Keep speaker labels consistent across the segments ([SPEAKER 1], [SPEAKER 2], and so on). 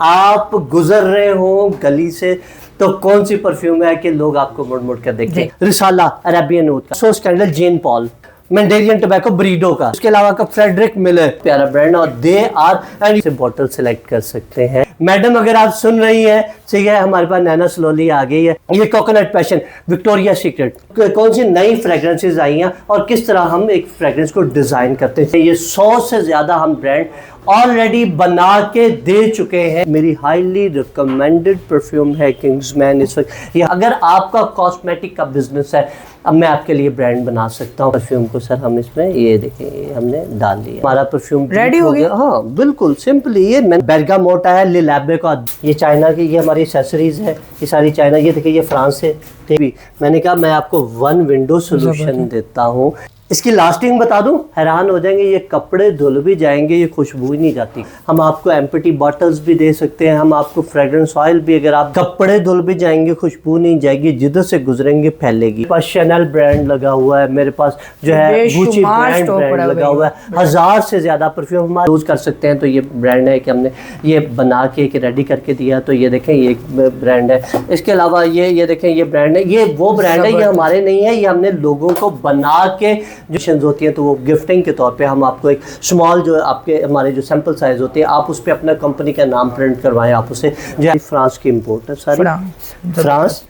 [SPEAKER 1] आप गुजर रहे हो गली से तो कौन सी परफ्यूम है कि लोग आपको मुड़ मुड़ कर देखते हैं? रिसाला अरेबियन ऊद का, सोस candle Jean Paul, mandarin tobacco ब्रीडो का, उसके अलावा का फ्रेडरिक मिलर, प्यारा ब्रांड, और दे आर एंड से बॉटल सिलेक्ट कर सकते हैं। मैडम अगर आप सुन रही हैं, ठीक है, हमारे पास नैना स्लोली आ गई है। ये कोकोनट पैशन, विक्टोरिया सीक्रेट, कौन सी नई फ्रेग्रेंसेज आई हैं और किस तरह हम एक फ्रेग्रेंस को डिजाइन करते हैं। ये 100 से ज्यादा हम ब्रांड ऑलरेडी बना के दे चुके हैं। मेरी हाईली रिकमेंडेड परफ्यूम है किंग्समैन इस वक्त। ये अगर आपका कॉस्मेटिक का बिजनेस है, अब मैं आपके लिए ब्रांड बना सकता हूँ परफ्यूम को। सर हम इसमें ये देखें, ये हमने डाल लिया, हमारा परफ्यूम
[SPEAKER 2] रेडी हो गया।
[SPEAKER 1] हाँ बिल्कुल सिंपली। ये बेरगामोटा है, लिलैबे का, ये चाइना की, ये हमारी एक्सेसरीज है, ये सारी चाइना। ये देखिए ये फ्रांस से भी। मैंने कहा मैं आपको वन विंडो सोल्यूशन देता हूँ। इसकी लास्टिंग बता दूं, हैरान हो जाएंगे, ये कपड़े धुल भी जाएंगे, ये खुशबू ही नहीं जाती। हम आपको एम्प्टी बॉटल्स भी दे सकते हैं, हम आपको फ्रेग्रेंस ऑयल भी, अगर आप कपड़े धुल भी जाएंगे खुशबू नहीं जाएगी, जिधर से गुजरेंगे फैलेगी। मेरे पास शैनल ब्रांड लगा हुआ है, मेरे पास जो है गुची ब्रांड लगा हुआ है। 1000 से ज्यादा परफ्यूम हम यूज कर सकते हैं। तो ये ब्रांड है कि हमने ये बना के रेडी करके दिया। तो ये देखें ये ब्रांड है। इसके अलावा ये देखें ये ब्रांड है, ये वो ब्रांड है, ये हमारे नहीं है, ये हमने लोगों को बना के जो होती है, तो वो गिफ्टिंग के तौर पे हम आपको एक स्मॉल जो आपके हमारे जो सैंपल साइज होती है, आप उस पे अपना कंपनी का नाम प्रिंट करवाएं। आप उसे जो है फ्रांस की इंपोर्ट है सारी, फ्रांस।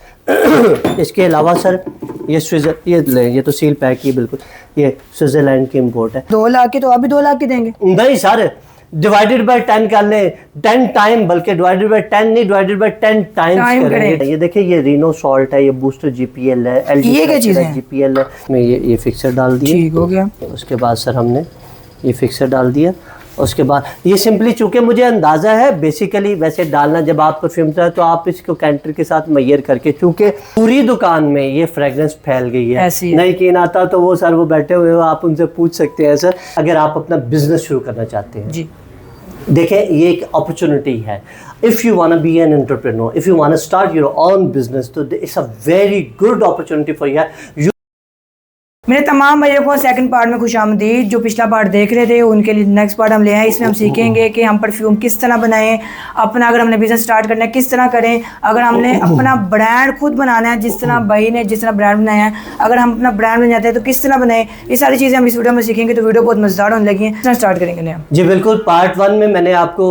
[SPEAKER 1] इसके अलावा सर ये तो सील पैक ही बिल्कुल, ये स्विट्जरलैंड की इंपोर्ट है।
[SPEAKER 2] 2 लाख की तो अभी 2 लाख की देंगे?
[SPEAKER 1] नहीं सर, डिवाइडेड बाय 10 कर ले, 10 टाइम, बल्कि डिवाइडेड बाय 10 नहीं, डिवाइडेड बाय 10 टाइम्स करेंगे। ये देखिए ये रीनो सॉल्ट है, ये बूस्टर जीपीएल है,
[SPEAKER 2] ये क्या चीज़ है?
[SPEAKER 1] जीपीएल है। मैं ये फिक्सर डाल दिया,
[SPEAKER 2] ठीक हो गया।
[SPEAKER 1] उसके बाद सर हमने ये फिक्सर डाल दिया। उसके बाद ये सिंपली, चूंकि मुझे अंदाज़ा है बेसिकली वैसे डालना जब आप परफ्यूम है तो आप इसको कैंटर के साथ मैयर करके, चूंकि पूरी दुकान में ये फ्रेग्रेंस फैल गई है, नहीं कीन आता तो वो सर वो बैठे हुए हो, आप उनसे पूछ सकते हैं सर, अगर आप अपना बिजनेस शुरू करना चाहते हैं जी। देखें ये एक अपॉर्चुनिटी है। If you want be an entrepreneur, if you want start your own business, तो it's a very good opportunity for you.
[SPEAKER 2] मेरे तमाम भाइयों को सेकंड पार्ट में खुशामदीद। जो पिछला पार्ट देख रहे थे उनके लिए नेक्स्ट पार्ट हम ले आए। इसमें हम सीखेंगे कि हम परफ्यूम किस तरह बनाएं, अपना अगर हमने बिजनेस स्टार्ट करना है किस तरह करें, अगर हमने अपना ब्रांड खुद बनाना है जिस तरह भाई ने जिस तरह ब्रांड बनाया है, अगर हम अपना ब्रांड बन जाते हैं तो किस तरह बनाएं, ये सारी चीज़ें हम इस वीडियो में सीखेंगे। तो वीडियो बहुत मज़ेदार होने लगी है। किस तरह स्टार्ट करेंगे जी?
[SPEAKER 1] बिल्कुल। पार्ट 1 में मैंने आपको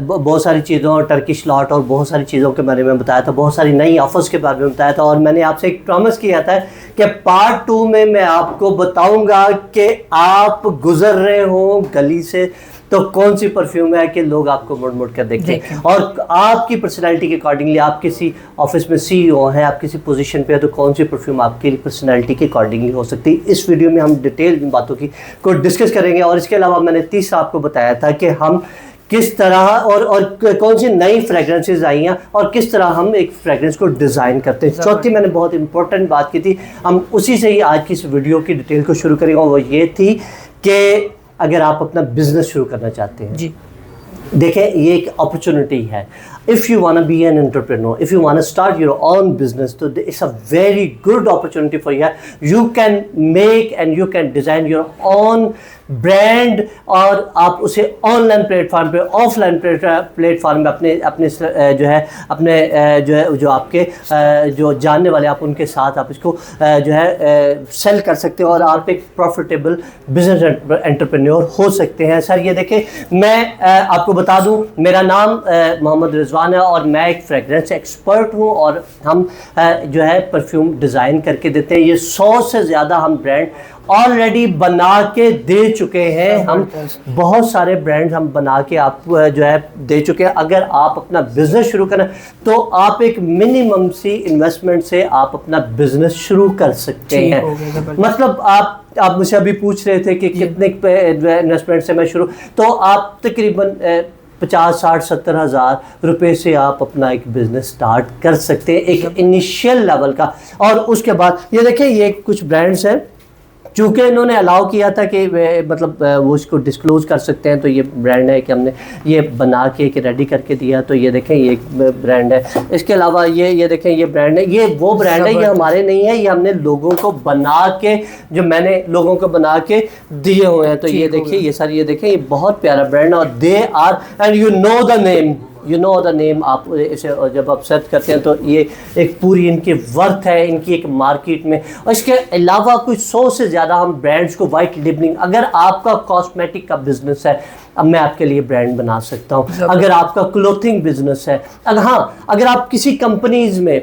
[SPEAKER 1] बहुत सारी चीज़ों, टर्किश लॉट और बहुत सारी चीज़ों के बारे में बताया था, बहुत सारी नई ऑफर्स के बारे में बताया था, और मैंने आपसे एक प्रॉमिस किया था कि पार्ट 2 में मैं आपको बताऊंगा कि आप गुजर रहे हो गली से तो कौन सी परफ्यूम है कि लोग आपको मुड़ मुड़ कर देखते हैं, और आपकी पर्सनालिटी के अकॉर्डिंगली, आप किसी ऑफिस में सीईओ हैं, आप किसी पोजीशन पे है, तो कौन सी परफ्यूम आपकी पर्सनालिटी के अकॉर्डिंगली हो सकती है। इस वीडियो में हम डिटेल इन बातों की को डिस्कस करेंगे। और इसके अलावा मैंने तीसरा आपको बताया था कि हम किस तरह और कौन सी नई फ्रेग्रेंसेज आई हैं और किस तरह हम एक फ्रेग्रेंस को डिज़ाइन करते हैं। चौथी मैंने बहुत इंपॉर्टेंट बात की थी, हम उसी से ही आज की इस वीडियो की डिटेल को शुरू करेंगे, और वो ये थी कि अगर आप अपना बिजनेस शुरू करना चाहते हैं जी, देखें ये एक अपॉर्चुनिटी है। If you want be an entrepreneur, if you want start your own business, तो it's a very good opportunity for you can make and you can design your own brand, और आप उसे ऑनलाइन प्लेटफॉर्म पे, offline platform में अपने जो है अपने जो आपके जो जानने वाले आप उनके साथ आप इसको जो है सेल कर सकते हो, और आप एक प्रॉफिटेबल बिजनेस एंटरप्रेन्योर हो सकते हैं। सर ये देखें, मैं आपको बता दूं, मेरा नाम मोहम्मद रिजवान है और मैं एक फ्रेग्रेंस एक्सपर्ट हूं, और हम जो है परफ्यूम डिज़ाइन करके देते हैं। ये 100 से ज़्यादा हम ब्रांड ऑलरेडी बना के दे चुके हैं। हम बहुत सारे ब्रांड्स हम बना के आप जो है दे चुके हैं। अगर आप अपना बिजनेस शुरू करें तो आप एक मिनिमम सी इन्वेस्टमेंट से आप अपना बिजनेस शुरू कर सकते हैं। मतलब आप मुझसे अभी पूछ रहे थे कि कितने इन्वेस्टमेंट से मैं शुरू, तो आप तकरीबन 50, 60, 70 हज़ार रुपये से आप अपना एक बिज़नेस स्टार्ट कर सकते हैं, एक इनिशियल लेवल का। और उसके बाद ये देखिए ये कुछ ब्रांड्स हैं चूँकि इन्होंने अलाउ किया था कि मतलब वो इसको डिस्क्लोज़ कर सकते हैं, तो ये ब्रांड है कि हमने ये बना के रेडी करके दिया। तो ये देखें ये एक ब्रांड है। इसके अलावा ये देखें ये ब्रांड है, ये वो ब्रांड है, ये हमारे नहीं है, ये हमने लोगों को बना के, जो मैंने लोगों को बना के दिए हुए हैं। तो ये देखिए ये सारी, ये देखें ये बहुत प्यारा ब्रांड, और they are and you know the name, you know the name, आप इसे जब आप सर्च करते हैं तो ये एक पूरी इनकी वर्थ है, इनकी एक मार्केट में। और इसके अलावा कुछ 100 से ज़्यादा हम ब्रांड्स को वाइट लेबलिंग, अगर आपका कॉस्मेटिक का बिजनेस है अब मैं आपके लिए ब्रांड बना सकता हूँ। अगर आपका क्लोथिंग बिजनेस है, अगर आप किसी कंपनीज में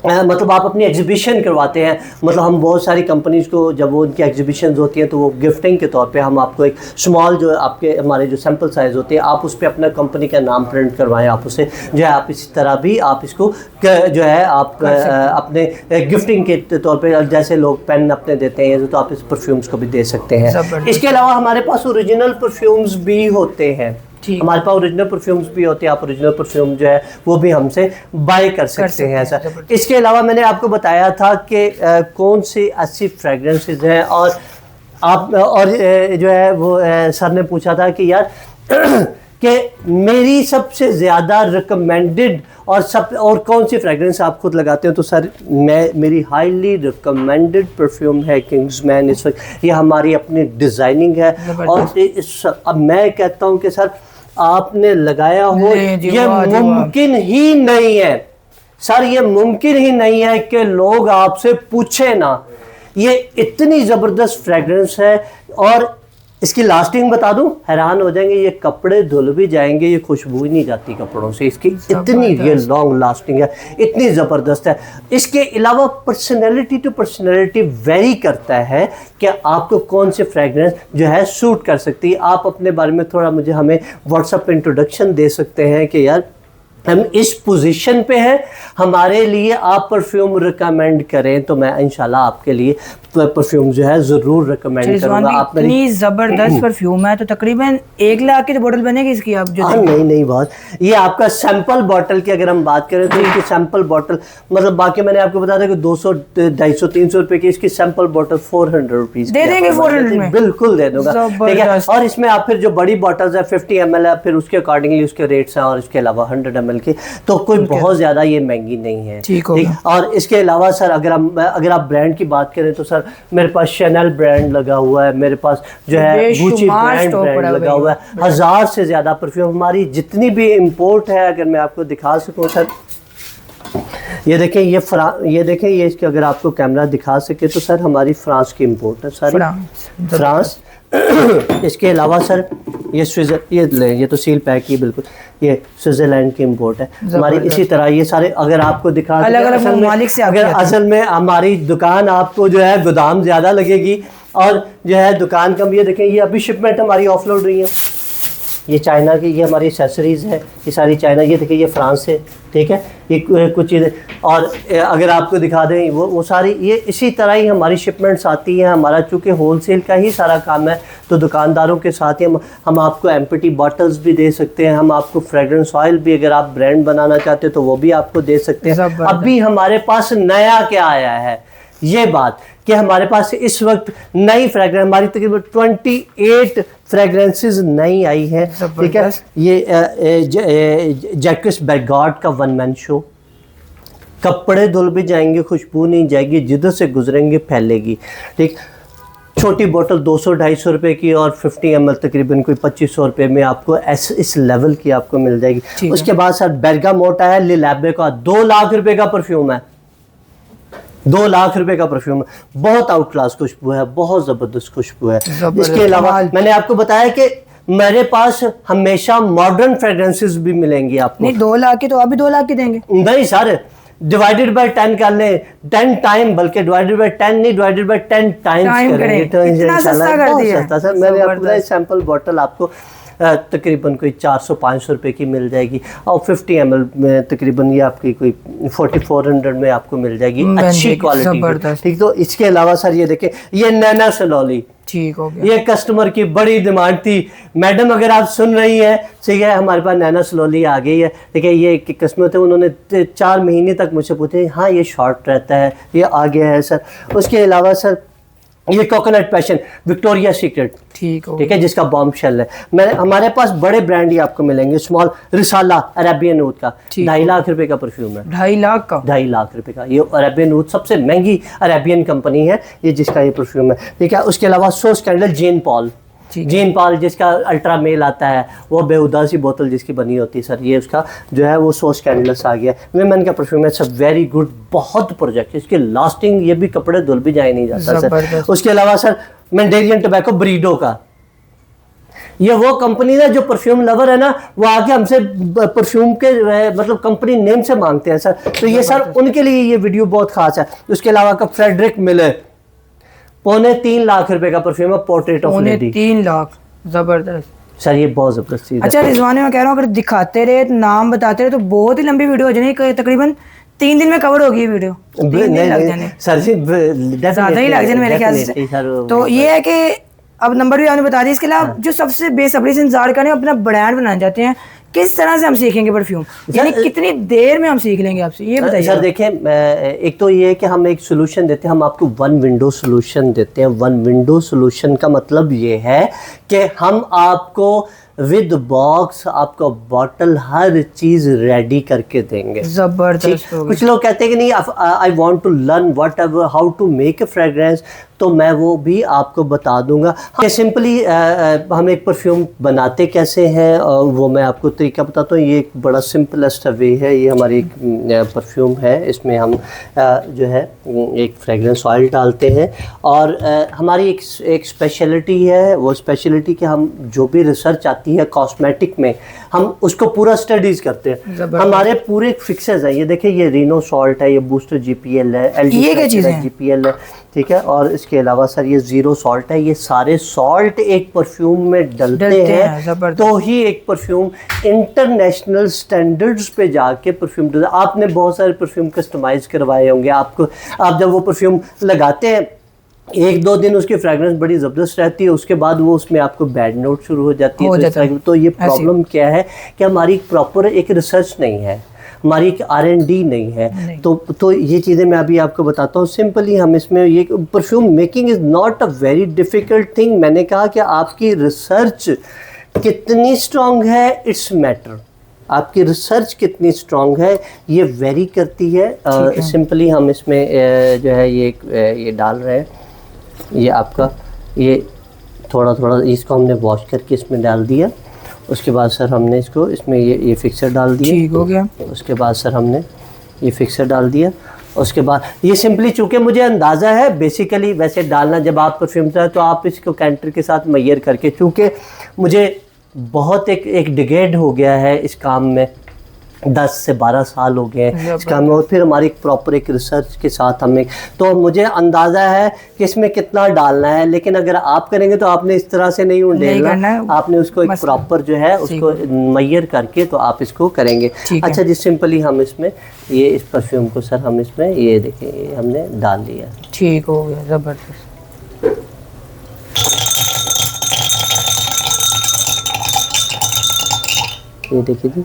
[SPEAKER 1] मतलब आप अपनी एग्जीबिशन करवाते हैं, मतलब हम बहुत सारी कंपनीज़ को जब वो उनकी एग्जीबिशंस होती हैं तो वो गिफ्टिंग के तौर पे हम आपको एक स्मॉल जो आपके हमारे जो सैम्पल साइज़ होते हैं आप उस पर अपना कंपनी का नाम प्रिंट करवाएं, आप उसे जो है आप इसी तरह भी आप इसको जो है आप अपने गिफ्टिंग के तौर पे जैसे लोग पेन अपने देते हैं तो आप इस परफ्यूम्स को भी दे सकते हैं। इसके अलावा हमारे पास ओरिजिनल परफ्यूम्स भी होते हैं, हमारे पास ओरिजिनल परफ्यूम्स भी होते हैं, आप ओरिजिनल परफ्यूम जो है वो भी हमसे बाय कर सकते हैं सर। इसके अलावा मैंने आपको बताया था कि कौन सी अच्छी फ्रेगरेंसेस हैं, और आप और जो है वो सर ने पूछा था कि यार कि मेरी सबसे ज़्यादा रिकमेंडेड और कौन सी फ्रेगरेंस आप खुद लगाते हो, तो सर मेरी हाईली रिकमेंडेड परफ्यूम है किंग्समैन। इस वक्त ये हमारी अपनी डिज़ाइनिंग है, और अब मैं कहता हूँ कि सर आपने लगाया हो, ये मुमकिन ही नहीं है सर, ये मुमकिन ही नहीं है कि लोग आपसे पूछे ना। ये इतनी ज़बरदस्त फ्रेगरेंस है, और इसकी लास्टिंग बता दूं, हैरान हो जाएंगे, ये कपड़े धुल भी जाएंगे, ये खुशबू ही नहीं जाती कपड़ों से, इसकी इतनी ये लॉन्ग लास्टिंग है, इतनी ज़बरदस्त है। इसके अलावा पर्सनैलिटी टू पर्सनैलिटी वेरी करता है कि आपको कौन सी फ्रेगरेंस जो है सूट कर सकती है। आप अपने बारे में थोड़ा हमें व्हाट्सएप पे इंट्रोडक्शन दे सकते हैं कि यार हम इस पोजीशन पे हैं, हमारे लिए आप परफ्यूम रिकमेंड करें, तो मैं इंशाल्लाह आपके लिए परफ्यूम जो है ज़रूर रिकमेंड करूँगा। आप
[SPEAKER 2] इतनी ज़बरदस्त परफ्यूम है, तो तकरीबन 1 लाख की तो बोतल बनेगी इसकी आप जो
[SPEAKER 1] नहीं बहुत, ये आपका सैंपल बॉटल की अगर हम बात करें तो इसकी सैंपल बॉटल मतलब बाकी मैंने आपको बताया था कि 200 250 300 रुपए की, इसकी सैंपल बॉटल 400 रुपीज़
[SPEAKER 2] दे देंगे, 400 में
[SPEAKER 1] बिल्कुल दे दूंगा, ठीक है। और इसमें आप फिर जो बड़ी बॉटल्स है 50 ml है, फिर उसके अकॉर्डिंगली उसके रेट्स हैं, और इसके अलावा 100 ml की, तो कोई बहुत ज़्यादा ये महंगी नहीं है, ठीक। और इसके अलावा सर अगर आप ब्रांड की बात करें तो सर मेरे पास शैनल ब्रांड लगा हुआ है, मेरे पास जो है गुची ब्रांड लगा हुआ है, 1000 से ज़्यादा परफ्यूम हमारी जितनी भी इंपोर्ट है, अगर मैं आपको दिखा सकूं सर, ये देखें ये देखें ये इसके अगर आपको कैमरा दिखा सके तो सर हमारी फ्रांस की इंपोर्ट है सारी, फ्रांस। इसके अलावा सर ये तो सील पैक ही बिल्कुल, ये स्विट्जरलैंड की इंपोर्ट है हमारी। इसी तरह ये सारे अगर आपको दिखा
[SPEAKER 2] अलग-अलग ममालिक से,
[SPEAKER 1] अगर असल में हमारी दुकान आपको जो है गोदाम ज़्यादा लगेगी और जो है दुकान कम। ये देखें ये अभी शिपमेंट हमारी ऑफलोड रही है, ये चाइना की, ये हमारी एक्सेसरीज़ है, ये सारी चाइना। ये देखिए ये फ्रांस से, ठीक है, ये कुछ चीज़ें। और अगर आपको दिखा दें वो सारी ये इसी तरह ही हमारी शिपमेंट्स आती हैं। हमारा चूँकि होलसेल का ही सारा काम है तो दुकानदारों के साथ ही हम आपको एम्प्टी बॉटल्स भी दे सकते हैं, हम आपको फ्रेगरेंस ऑयल भी अगर आप ब्रांड बनाना चाहते हैं तो वो भी आपको दे सकते हैं। अभी हमारे पास नया क्या आया है ये बात कि हमारे पास इस वक्त नई फ्रेगरेंस हमारी तकरीबन 28 फ्रेगरेंसेस नई आई है, ठीक है। ये जैक्विस बेरगार्ड का 1 मैन शो, कपड़े धुल भी जाएंगे, खुशबू नहीं जाएगी, जिधर से गुजरेंगे फैलेगी, ठीक। छोटी बोतल 200-250 रुपए की और 50 ml तकरीबन कोई 2500 रुपये में आपको इस लेवल की आपको मिल जाएगी। उसके बाद सर बेरगामोट है, लिलैबे का 2 लाख रुपए का परफ्यूम है, 2 लाख रुपए का परफ्यूम है, बहुत आउट क्लास खुशबू है, बहुत ज़बरदस्त खुशबू है। इसके अलावा मैंने आपको बताया कि मेरे पास हमेशा मॉडर्न फ्रेग्रेंसेस भी मिलेंगी आपको।
[SPEAKER 2] नहीं 2 लाख की तो अभी 2 लाख की देंगे?
[SPEAKER 1] नहीं सर, डिवाइडेड बाय 10 कर ले, 10 टाइम, बल्कि डिवाइडेड बाय 10 नहीं, डिवाइडेड बाय 10 टाइम्स करेंगे तो इंशाल्लाह बहुत सस्ता सर। मैंने आपको सैंपल बॉटल आपको तकरीबन कोई 400-500 रुपए की मिल जाएगी, और 50 ml में तकरीबन ये आपकी कोई 4400 में आपको मिल जाएगी, अच्छी क्वालिटी, ठीक। तो इसके अलावा सर ये देखें ये नैना सलोली, ठीक हो गया, ये कस्टमर की बड़ी डिमांड थी। मैडम अगर आप सुन रही हैं, ठीक है, हमारे पास नैना सलोली आ गई है, ठीक है। ये कस्टमर थे, उन्होंने 4 महीने तक मुझसे पूछे, हाँ ये शॉर्ट रहता है, ये आ गया है सर। उसके अलावा सर ये कोकोनट पैशन विक्टोरिया सीक्रेट, ठीक है, जिसका बॉम्ब शेल है। हमारे पास बड़े ब्रांड ही आपको मिलेंगे, स्मॉल रिसाला अरेबियन ऊद का 2.5 लाख रुपए का परफ्यूम है, 2.5 लाख का, 2.5 लाख रुपए का। ये अरेबियन ऊद सबसे महंगी अरेबियन कंपनी है, ये जिसका ये परफ्यूम है, ठीक है। उसके अलावा सोस कैंडल जेन पॉल, जीन पॉल जिसका अल्ट्रा मेल आता है, वो बेहुदा सी बोतल जिसकी बनी होती है सर, ये उसका जो है वो सो स्कैंडलस आ गया। विमेन का परफ्यूम है सर, वेरी गुड, बहुत प्रोजेक्ट, इसकी लास्टिंग, ये भी कपड़े धुल भी जाए नहीं जाता सर। उसके अलावा सर मैंडेरियन टोबैको ब्रीडो का, ये वो कंपनी है जो परफ्यूम लवर है ना, वो आके हमसे परफ्यूम के मतलब कंपनी नेम से मांगते हैं सर, तो ये सर उनके लिए ये वीडियो बहुत खास है। उसके अलावा का फ्रेडरिक मिलर, 3.25 लाख रुपए का परफ्यूम है, पोर्ट्रेट ऑफ लेडी।
[SPEAKER 2] 3 लाख, जबरदस्त
[SPEAKER 1] सर, ये बहुत जबरदस्त चीज है।
[SPEAKER 2] अच्छा रिजवान, मैं कह रहा हूँ अगर दिखाते रहे, नाम बताते रहे तो बहुत ही लंबी वीडियो हो जाएगी, तकरीबन 3 दिन में कवर होगी वीडियो। 3 दिन लग जाने
[SPEAKER 1] सर जी,
[SPEAKER 2] ज्यादा ही लग जाने मेरे ख्याल से। तो ये है कि अब नंबर भी आपने बता दिया। इसके अलावा जो सबसे बेसब्री से इंतजार करें, अपना ब्रांड बनाना चाहते हैं, किस तरह से हम सीखेंगे परफ्यूम, यानी कितनी देर में हम सीख लेंगे आपसे, ये बताइए
[SPEAKER 1] सर। देखें, एक तो ये है कि हम एक सोल्यूशन देते हैं, हम आपको 1 विंडो सोल्यूशन देते हैं। 1 विंडो सोल्यूशन का मतलब ये है कि हम आपको विद बॉक्स, आपको बॉटल, हर चीज रेडी करके देंगे।
[SPEAKER 2] जबरदस्त।
[SPEAKER 1] कुछ लोग कहते हैं कि नहीं, I want to learn whatever how to make a fragrance, तो मैं वो भी आपको बता दूंगा। हाँ, सिंपली हम एक परफ्यूम बनाते कैसे हैं वो मैं आपको तरीका बताता हूँ। ये एक बड़ा सिंपलेस्ट वे है। ये हमारी एक परफ्यूम है, इसमें हम जो है एक फ्रेग्रेंस ऑयल डालते हैं, और हमारी एक स्पेशलिटी है। वो स्पेशलिटी कि हम जो भी रिसर्च आती है कॉस्मेटिक में, हम उसको पूरा स्टडीज करते हैं। हमारे पूरे फिक्सेस हैं। ये देखिए, ये रीनो सॉल्ट है, ये बूस्टर GPL है, GPL है, ठीक है। और इसके अलावा सर ये जीरो सॉल्ट है। ये सारे सॉल्ट एक परफ्यूम में डलते हैं तो ही एक परफ्यूम इंटरनेशनल स्टैंडर्ड्स पे जाके परफ्यूम। आपने बहुत सारे परफ्यूम कस्टमाइज करवाए होंगे। आपको, आप जब वो परफ्यूम लगाते हैं, 1-2 दिन उसकी फ्रेगरेंस बड़ी ज़बरदस्त रहती है, उसके बाद वो उसमें आपको बैड नोट शुरू हो जाती है। तो ये प्रॉब्लम क्या है कि हमारी प्रॉपर एक रिसर्च नहीं है, हमारी एक R&D नहीं है। तो ये चीज़ें मैं अभी आपको बताता हूँ। सिंपली हम इसमें ये perfume making is not a very difficult thing. मैंने कहा कि आपकी रिसर्च कितनी स्ट्रॉन्ग है, इट्स मैटर। आपकी रिसर्च कितनी स्ट्रॉन्ग है ये वेरी करती है। सिंपली हम इसमें जो है ये डाल रहे हैं। ये आपका ये थोड़ा थोड़ा इसको हमने वॉश करके इसमें डाल दिया। उसके बाद सर हमने इसको इसमें ये फिक्सर डाल दिया।
[SPEAKER 2] ठीक हो गया।
[SPEAKER 1] उसके बाद सर हमने ये फिक्सर डाल दिया। उसके बाद ये सिंपली, चूँकि मुझे अंदाज़ा है बेसिकली वैसे डालना, जब आप परफ्यूम है तो आप इसको कैंटर के साथ मैयर करके, चूँकि मुझे बहुत एक डिकेड हो गया है इस काम में, 10 से 12 साल हो गए हैं इस काम में, और फिर हमारी प्रॉपर एक रिसर्च के साथ हमें, तो मुझे अंदाज़ा है कि इसमें कितना डालना है। लेकिन अगर आप करेंगे तो आपने इस तरह से नहीं उंडेलना, आपने उसको एक प्रॉपर जो है उसको मैयर करके तो आप इसको करेंगे। अच्छा जी, सिंपली हम इसमें ये इस परफ्यूम को सर हम इसमें ये देखें, ये हमने डाल दिया।
[SPEAKER 2] ठीक हो गया, ज़बरदस्त।
[SPEAKER 1] ये देखिए जी,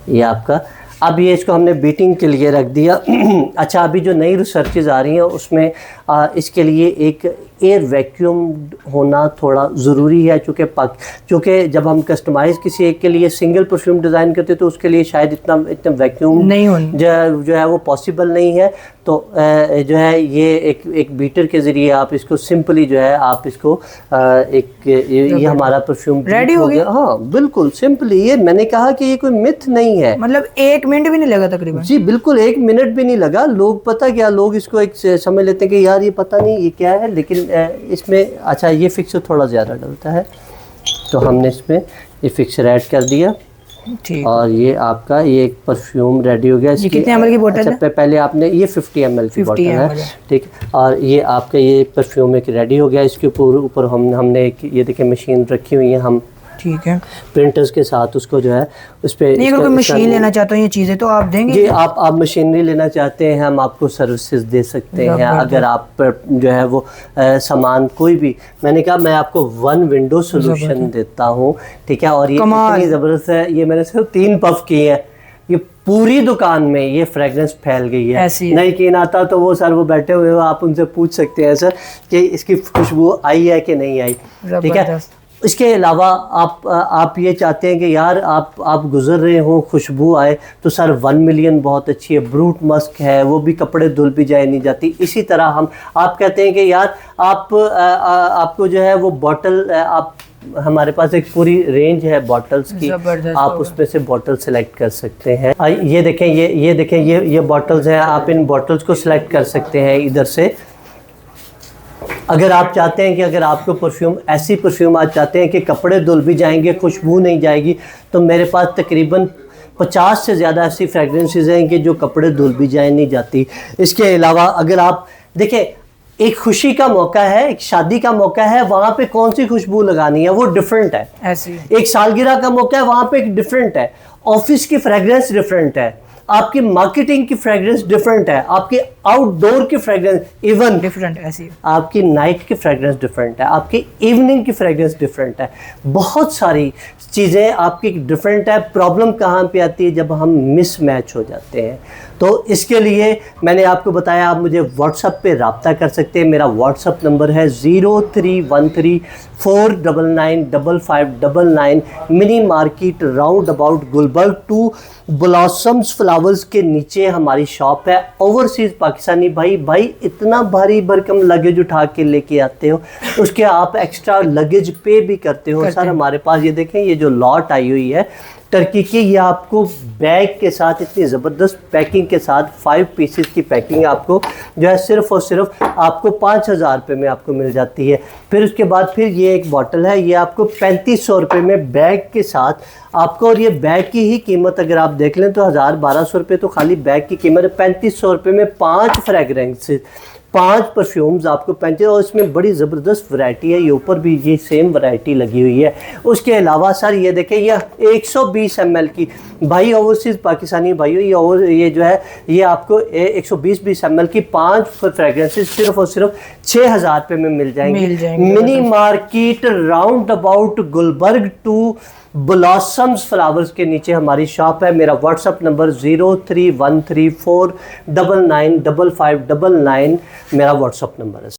[SPEAKER 1] ये आपका, अब ये इसको हमने बीटिंग के लिए रख दिया। अच्छा, अभी जो नई रिसर्चेज आ रही हैं उसमें इसके लिए एक एयर वैक्यूम होना थोड़ा ज़रूरी है, चूँकि जब हम कस्टमाइज़ किसी एक के लिए सिंगल परफ्यूम डिज़ाइन करते तो उसके लिए शायद इतना वैक्यूम नहीं जो है वो पॉसिबल नहीं है। तो जो है ये एक बीटर के ज़रिए आप इसको सिंपली जो है आप इसको ये हमारा परफ्यूम
[SPEAKER 2] रेडी हो गया।
[SPEAKER 1] हाँ बिल्कुल सिंपली। ये मैंने कहा कि ये कोई मिथ नहीं है,
[SPEAKER 2] मतलब 1 मिनट भी नहीं लगा तकरीबन।
[SPEAKER 1] जी बिल्कुल, 1 मिनट भी नहीं लगा। लोग पता क्या, लोग इसको एक समझ लेते हैं कि यार ये पता नहीं ये क्या है, लेकिन इसमें अच्छा ये फिक्सर थोड़ा ज़्यादा डलता है, तो हमने इसमें ये फिक्सर ऐड कर दिया। और ये आपका ये एक परफ्यूम रेडी हो गया।
[SPEAKER 2] ये कितने ml की बोतल है?
[SPEAKER 1] पहले आपने ये 50 ml की बोतल है, ठीक है। और ये आपका ये परफ्यूम एक रेडी हो गया। इसके ऊपर हमने एक ये देखिए मशीन रखी हुई है हम,
[SPEAKER 2] ठीक है,
[SPEAKER 1] प्रिंटर्स के साथ उसको जो है उस पर।
[SPEAKER 2] नहीं, अगर कोई मशीन लेना चाहता हूँ ये चीज़ें तो आप देंगे
[SPEAKER 1] जी? आप मशीनरी लेना चाहते हैं, हम आपको सर्विसेज दे सकते हैं। अगर आप पर जो है वो सामान कोई भी, मैंने कहा मैं आपको 1 विंडो सोल्यूशन देता हूँ, ठीक है। और ये इतनी ज़बरदस्त है, ये मैंने सिर्फ 3 पफ किए हैं, ये पूरी दुकान में ये फ्रेगरेंस फैल गई है। नहीं कीन आता तो वो सर वो बैठे हुए हो, आप उनसे पूछ सकते हैं सर कि इसकी खुशबू आई है कि नहीं आई, ठीक है। इसके अलावा आप ये चाहते हैं कि यार आप गुजर रहे हो खुशबू आए, तो सर 1 मिलियन बहुत अच्छी है, ब्रूट मस्क है, वो भी कपड़े धुल भी जाए नहीं जाती। इसी तरह आप कहते हैं कि यार आपको जो है वो बॉटल आप हमारे पास एक पूरी रेंज है बॉटल्स की, आप उसमें से बॉटल सेलेक्ट कर सकते हैं। ये देखें, ये देखें, ये बॉटल्स हैं, आप इन बॉटल्स को सिलेक्ट कर सकते हैं इधर से। अगर आप चाहते हैं कि अगर आपको परफ्यूम, ऐसी परफ्यूम आज चाहते हैं कि कपड़े धुल भी जाएंगे, खुशबू नहीं जाएगी, तो मेरे पास तकरीबन 50 से ज़्यादा ऐसी फ्रेगरेंसेस हैं कि जो कपड़े धुल भी जाए नहीं जाती। इसके अलावा अगर आप देखें, एक खुशी का मौका है, एक शादी का मौका है, वहाँ पे कौन सी खुशबू लगानी है वो डिफरेंट है।
[SPEAKER 2] ऐसी
[SPEAKER 1] एक सालगिरह का मौका है, वहाँ पे एक डिफरेंट है। ऑफिस की फ्रेगरेंस डिफरेंट है, आपकी मार्केटिंग की फ्रेगरेंस डिफरेंट है, आपकी आउटडोर की फ्रेगरेंस इवन
[SPEAKER 2] डिफरेंट, ऐसी
[SPEAKER 1] आपकी नाइट की फ्रेगरेंस डिफरेंट है, आपकी इवनिंग की फ्रेगरेंस डिफरेंट है। बहुत सारी चीज़ें आपकी डिफरेंट है। प्रॉब्लम कहाँ पे आती है? जब हम मिसमैच हो जाते हैं। तो इसके लिए मैंने आपको बताया, आप मुझे व्हाट्सएप पे रब्ता कर सकते हैं। मेरा व्हाट्सएप नंबर है 0313499599, mini market roundabout Gulberg 2 blossoms flowers के नीचे हमारी शॉप है। ओवरसीज़ पाकिस्तानी भाई इतना भारी भरकम लगेज उठा के लेके आते हो, उसके आप एक्स्ट्रा लगेज पे भी करते हो सर। हमारे पास ये देखें, ये जो लॉट आई हुई है टर्की की, ये आपको बैग के साथ इतनी ज़बरदस्त पैकिंग के साथ 5 पीसेस की पैकिंग आपको जो है सिर्फ़ और सिर्फ आपको 5000 रुपये में आपको मिल जाती है। फिर उसके बाद फिर ये एक बॉटल है, ये आपको 3500 रुपये में बैग के साथ आपको, और ये बैग की ही कीमत अगर आप देख लें तो 1000-1200 रुपये तो खाली बैग की कीमत है। 3500 रुपये में 5 फ्रेगरेंसेस, 5 परफ्यूम्स आपको 35, और इसमें बड़ी ज़बरदस्त वैरायटी है। ये ऊपर भी ये सेम वैरायटी लगी हुई है। उसके अलावा सर ये देखें, ये 120 ml की, भाई ओवरसीज़ पाकिस्तानी भाइयों, ये जो है ये आपको 120 ml की 5 फ्रेगरेंसेस सिर्फ और सिर्फ 6000 रुपये में मिल जाएंगी। Mini market roundabout Gulberg 2 blossoms flowers के नीचे हमारी शॉप है। मेरा व्हाट्सअप नंबर 031349955599 मेरा व्हाट्सअप नंबर है।